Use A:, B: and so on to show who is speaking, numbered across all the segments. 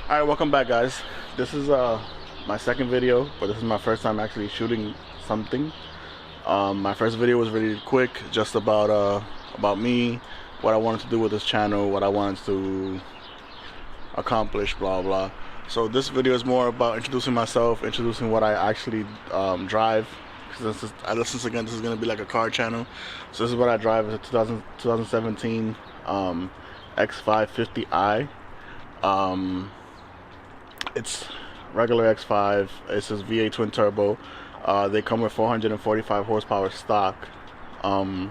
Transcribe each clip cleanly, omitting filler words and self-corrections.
A: Alright, welcome back guys. This is my second video, but this is my first time actually shooting something. My first video was really quick, just about me, what I wanted to do with this channel, what I wanted to accomplish, blah blah. So this video is more about introducing myself, introducing what I actually drive. Since again, this is gonna be like a car channel. So this is what I drive. It's a 2017 X550i. It's regular X5. It's just V8 twin turbo. They come with 445 horsepower stock. And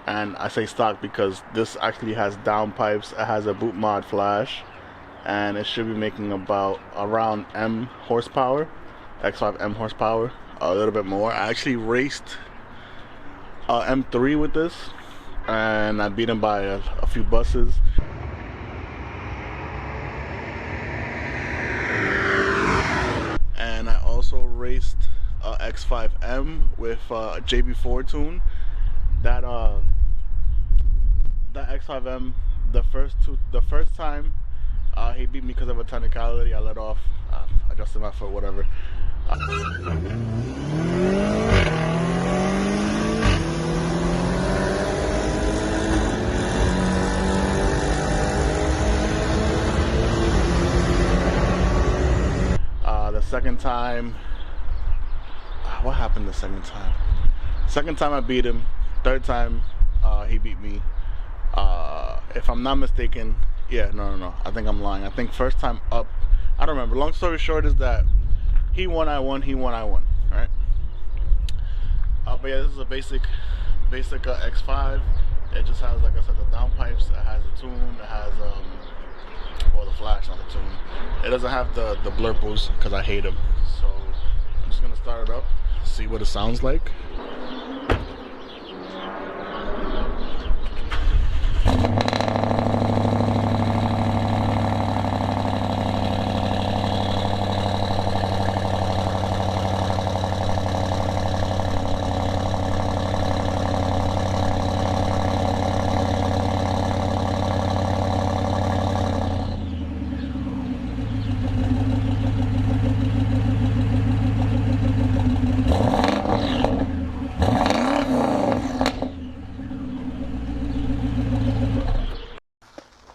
A: I say stock because this actually has downpipes. It has a boot mod flash, and it should be making about around M horsepower, X5 M horsepower, a little bit more. I actually raced M3 with this, and I beat him by a few buses. And I also raced X5M with JB4 tune. That X5M, the first time he beat me because of a technicality. I let off, adjusted my foot, whatever. The second time, what happened the second time? Second time I beat him. Third time he beat me. If I'm not mistaken, yeah, no. I think I'm lying. I think first time up, I don't remember. Long story short is that he won, I won. He won, I won. Right? But yeah, this is a basic X5. It just has, like I said, the downpipes. It has a tune. It has well, the flash, not the tune. It doesn't have the blurples because I hate them. So I'm just gonna start it up, see what it sounds like.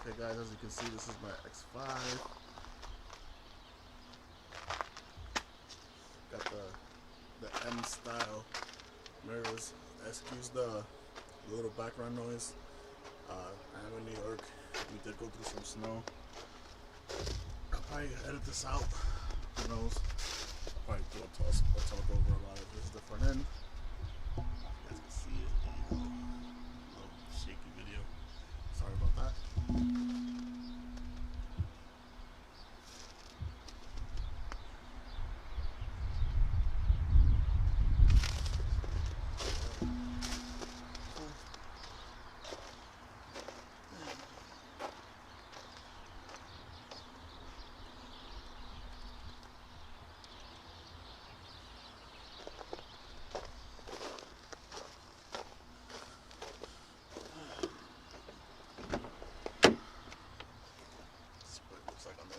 A: Okay guys, as you can see, this is my X5. Got the M style mirrors. Excuse the little background noise. I'm in New York. We did go through some snow. I'll probably edit this out. Who knows? I'll probably do a talk over a lot of this. Is the front end. You guys can see it. There you go. A little shaky video. Sorry about that.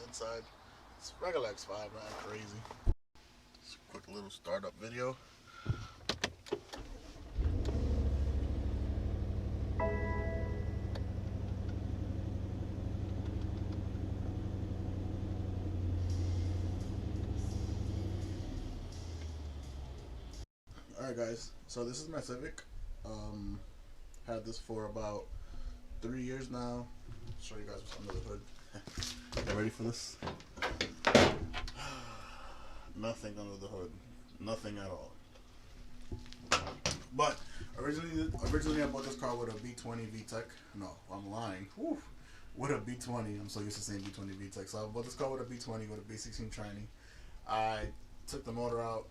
A: Inside. It's regular X5, not crazy. Just a quick little startup video. Alright guys, so this is my Civic. Had this for about 3 years now. I'll show you guys what's under the hood. You ready for this? Nothing under the hood. Nothing at all. But originally I bought this car with a B20 VTEC. No, I'm lying. Whew. With a B20. I'm so used to saying B20 VTEC. So I bought this car with a B20 with a B16 tranny. I took the motor out.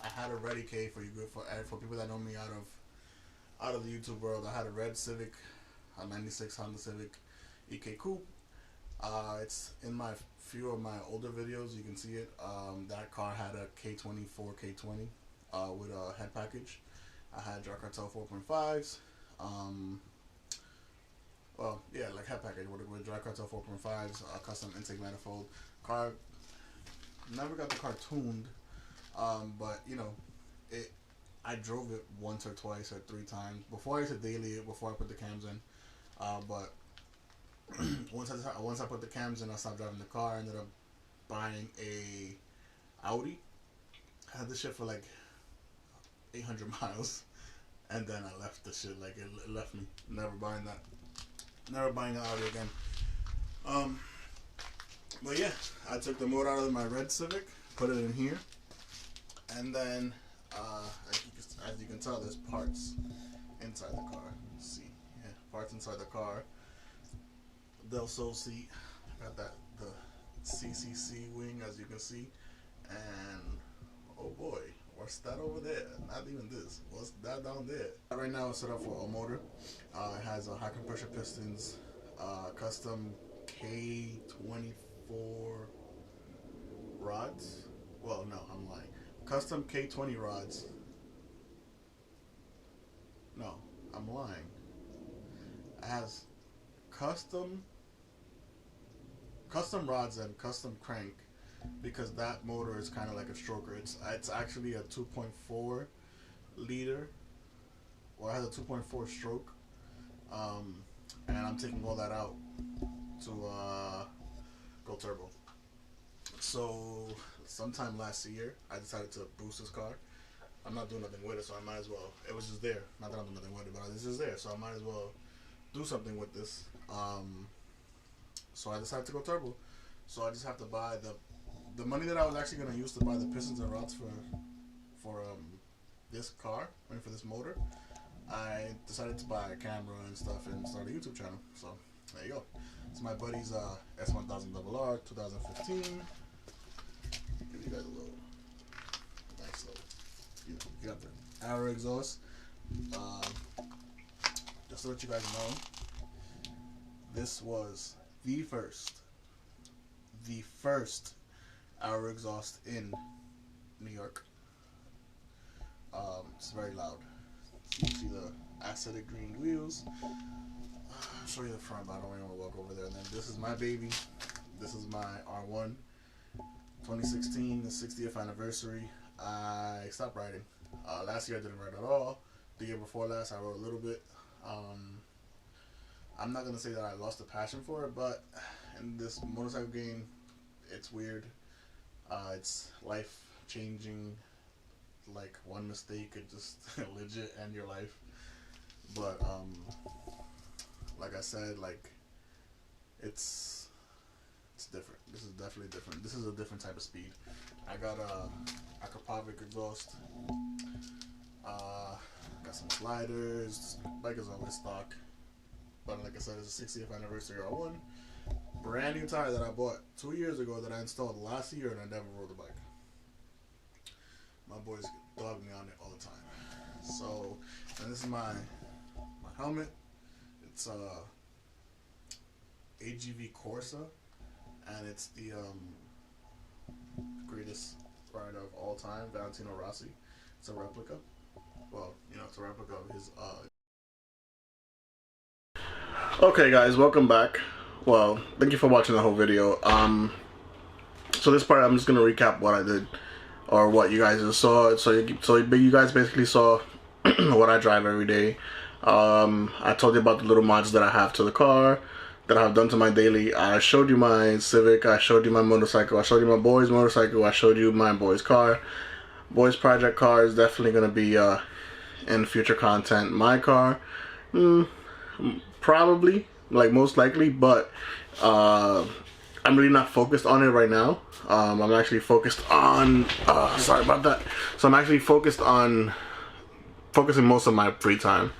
A: I had a Red EK for people that know me out of the YouTube world. I had a red Civic, a '96 Honda Civic EK Coupe. It's in my few of my older videos. You can see it. That car had a K24 K20 with a head package. I had Jar Cartel 4.5s. well, yeah, like head package with dry cartel 4.5s, custom intake manifold. Car, never got the car tuned, but you know, it. I drove it once or twice or 3 times before I used to daily it before I put the cams in. But once I put the cams in, I stopped driving the car. I ended up buying a Audi. I had this shit for like 800 miles, and then I left the shit. Like it left me. Never buying that. Never buying an Audi again. But yeah, I took the motor out of my red Civic, put it in here, and then as you can tell, there's parts inside the car. Let's see, yeah, parts inside the car. Del Sol seat, got the CCC wing, as you can see, and oh boy, what's that over there? Not even this. What's that down there? Right now it's set up for a motor. It has a high compression pistons, custom K24 rods. Well, no, I'm lying. Custom K20 rods. No, I'm lying. It has custom rods and custom crank, because that motor is kind of like a stroker. It's actually a 2.4 liter. Well, it has a 2.4 stroke, and I'm taking all that out to go turbo. So sometime last year, I decided to boost this car. I'm not doing nothing with it, so I might as well. It was just there. Not that I'm doing nothing with it, but this is there, so I might as well do something with this. So I decided to go turbo. So I just have to buy the money that I was actually gonna use to buy the pistons and rods for this car, I mean for this motor. I decided to buy a camera and stuff and start a YouTube channel. So there you go. It's my buddy's S1000RR 2015. Give you guys a little nice little. You got the Arrow exhaust. Just to let you guys know, this was the first Arrow exhaust in New York. It's very loud. You see the acidic green wheels. I'll show you the front, but I don't really want to walk over there. And then this is my baby. This is my R1 2016, the 60th anniversary. I stopped riding. Last year I didn't ride at all. The year before last I rode a little bit. I'm not gonna say that I lost the passion for it, but in this motorcycle game, it's weird. It's life changing. Like one mistake could just legit end your life. But like I said, like it's different. This is definitely different. This is a different type of speed. I got a Akrapovic exhaust. Got some sliders. Bike is always stock. But like I said, it's a 60th anniversary R1. Brand new tire that I bought 2 years ago that I installed last year, and I never rode the bike. My boys dog me on it all the time. So, and this is my helmet. It's AGV Corsa, and it's the greatest rider of all time, Valentino Rossi. It's a replica. Well, you know, it's a replica of his. Okay, guys, welcome back. Well, thank you for watching the whole video. So this part, I'm just gonna recap what I did, or what you guys just saw. So you guys basically saw what I drive every day. I told you about the little mods that I have to the car, that I've done to my daily. I showed you my Civic, I showed you my motorcycle, I showed you my boy's motorcycle, I showed you my boy's car. Boy's project car is definitely going to be in future content. My car, probably, like most likely, but I'm really not focused on it right now. I'm actually focused on, sorry about that. So I'm actually focused on, focusing most of my free time,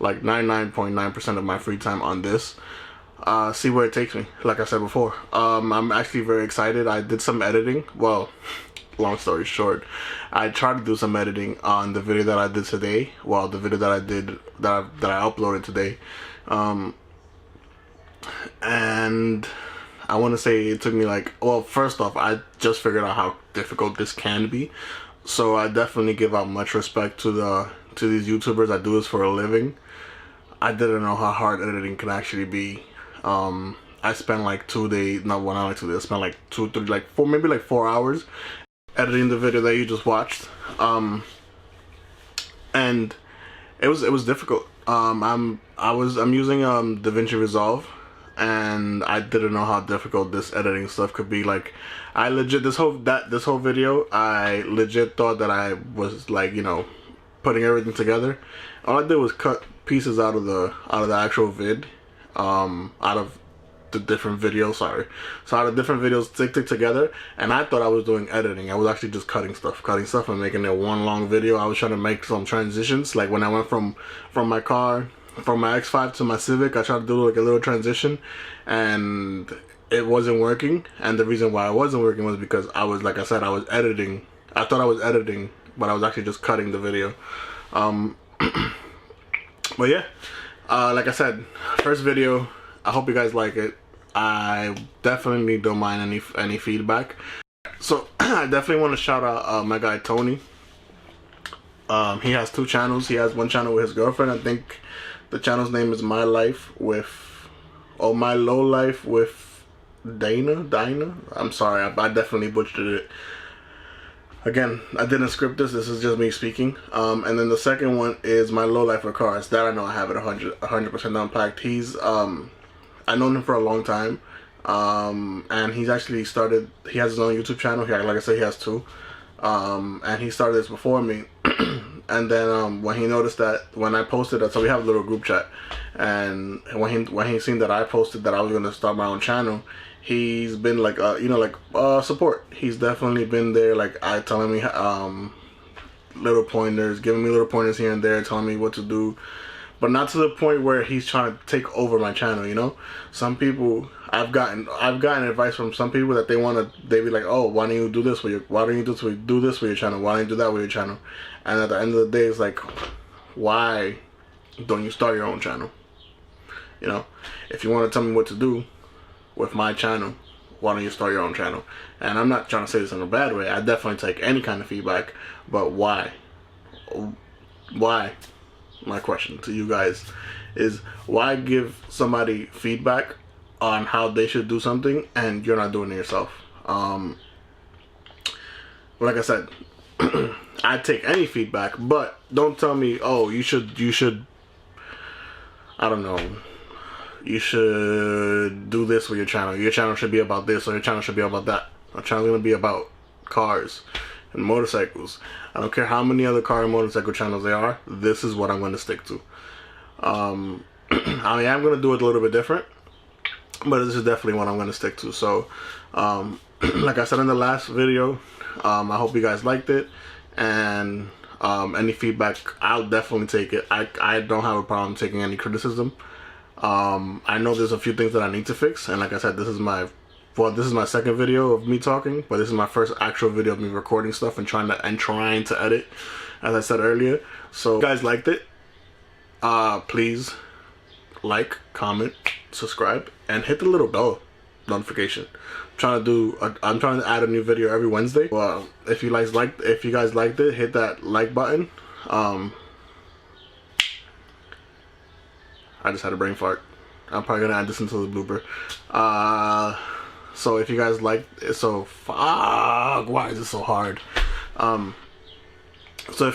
A: like 99.9% of my free time on this. See where it takes me, like I said before. I'm actually very excited. I did some editing. Well, long story short, I tried to do some editing on the video that I did today. Well, the video that I did, that I uploaded today. And I want to say it took me like, well, first off, I just figured out how difficult this can be. So I definitely give out much respect to these YouTubers that do this for a living. I didn't know how hard editing can actually be. I spent like 2 days, not 1 hour, 2 days. I spent like 2, 3, like 4, maybe like 4 hours editing the video that you just watched. And it was difficult. I'm using DaVinci Resolve, and I didn't know how difficult this editing stuff could be. Like, I legit this whole video, I legit thought that I was like, you know, putting everything together. All I did was cut pieces out of the actual vid, out of the different videos. Sorry, so out of different videos stick together, and I thought I was doing editing. I was actually just cutting stuff and making it one long video. I was trying to make some transitions, like when I went from my car, from my X5 to my Civic, I tried to do like a little transition, and it wasn't working. And the reason why it wasn't working was because I was, like I said, I was editing. I thought I was editing, but I was actually just cutting the video. But yeah, like I said, first video. I hope you guys like it. I definitely don't mind any feedback. So I definitely want to shout out my guy Tony. He has 2 channels. He has one channel with his girlfriend. I think the channel's name is My Low Life with Dana. I'm sorry, I definitely butchered it. Again, I didn't script this. This is just me speaking. And then the second one is My Low Life with Cars. That I know I have it 100% down packed. He's I known him for a long time, and he's actually started. He has his own YouTube channel. Like I said, he has 2, and he started this before me. And then when he noticed that when I posted it, so we have a little group chat, and when he seen that I posted that I was gonna start my own channel, he's been like support. He's definitely been there, like telling me little pointers, giving me little pointers here and there, telling me what to do. But not to the point where he's trying to take over my channel, you know? Some people, I've gotten advice from some people that they be like, oh, why don't you do this with your channel? Why don't you do that with your channel? And at the end of the day, it's like, why don't you start your own channel? You know, if you want to tell me what to do with my channel, why don't you start your own channel? And I'm not trying to say this in a bad way. I definitely take any kind of feedback, but why? Why? My question to you guys is, why give somebody feedback on how they should do something and you're not doing it yourself? Like I said, I take any feedback, but don't tell me, oh, you should I don't know, you should do this with your channel. Your channel should be about this, or your channel should be about that. My channel's gonna be about cars and motorcycles. I don't care how many other car and motorcycle channels there are. This is what I'm going to stick to. I mean, I'm going to do it a little bit different, but this is definitely what I'm going to stick to. So, like I said in the last video, I hope you guys liked it, and any feedback, I'll definitely take it. I don't have a problem taking any criticism. I know there's a few things that I need to fix, and like I said, this is my second video of me talking, but this is my first actual video of me recording stuff and trying to edit, as I said earlier. So if you guys liked it, please like, comment, subscribe, and hit the little bell notification. I'm trying to add a new video every Wednesday. Well, if you guys liked it, hit that like button. I just had a brain fart. I'm probably gonna add this into the blooper. So if you guys like it, why is it so hard? So if you